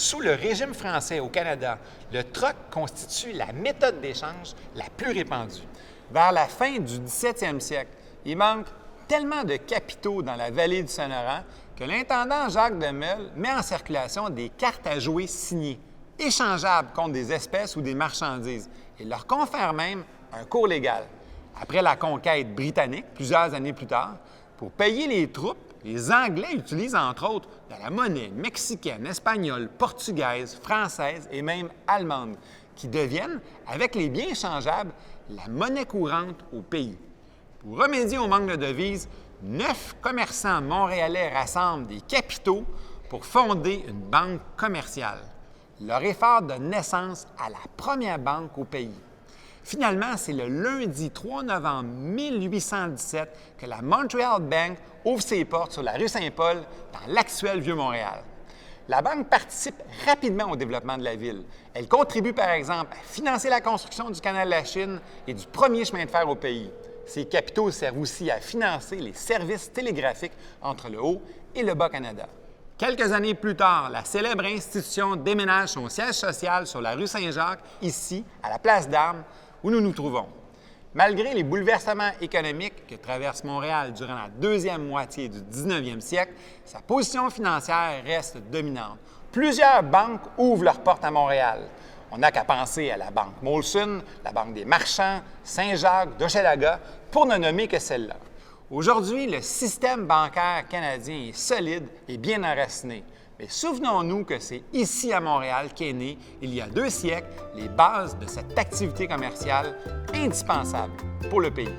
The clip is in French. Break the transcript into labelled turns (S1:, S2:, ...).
S1: Sous le régime français au Canada, le troc constitue la méthode d'échange la plus répandue. Vers la fin du 17e siècle, il manque tellement de capitaux dans la vallée du Saint-Laurent que l'intendant Jacques Demel met en circulation des cartes à jouer signées, échangeables contre des espèces ou des marchandises, et leur confère même un cours légal. Après la conquête britannique, plusieurs années plus tard, pour payer les troupes, les Anglais utilisent entre autres de la monnaie mexicaine, espagnole, portugaise, française et même allemande, qui deviennent, avec les biens échangeables, la monnaie courante au pays. Pour remédier au manque de devises, 9 commerçants montréalais rassemblent des capitaux pour fonder une banque commerciale. Leur effort donne naissance à la première banque au pays. Finalement, c'est le lundi 3 novembre 1817 que la Montreal Bank ouvre ses portes sur la rue Saint-Paul, dans l'actuel Vieux-Montréal. La banque participe rapidement au développement de la ville. Elle contribue, par exemple, à financer la construction du canal de la Chine et du premier chemin de fer au pays. Ces capitaux servent aussi à financer les services télégraphiques entre le Haut et le Bas-Canada. Quelques années plus tard, la célèbre institution déménage son siège social sur la rue Saint-Jacques, ici, à la place d'Armes, où nous nous trouvons. Malgré les bouleversements économiques que traverse Montréal durant la deuxième moitié du 19e siècle, sa position financière reste dominante. Plusieurs banques ouvrent leurs portes à Montréal. On n'a qu'à penser à la Banque Molson, la Banque des Marchands, Saint-Jacques, d'Hochelaga, pour ne nommer que celle-là. Aujourd'hui, le système bancaire canadien est solide et bien enraciné. Mais souvenons-nous que c'est ici à Montréal qu'est né, il y a 2 siècles, les bases de cette activité commerciale indispensable pour le pays.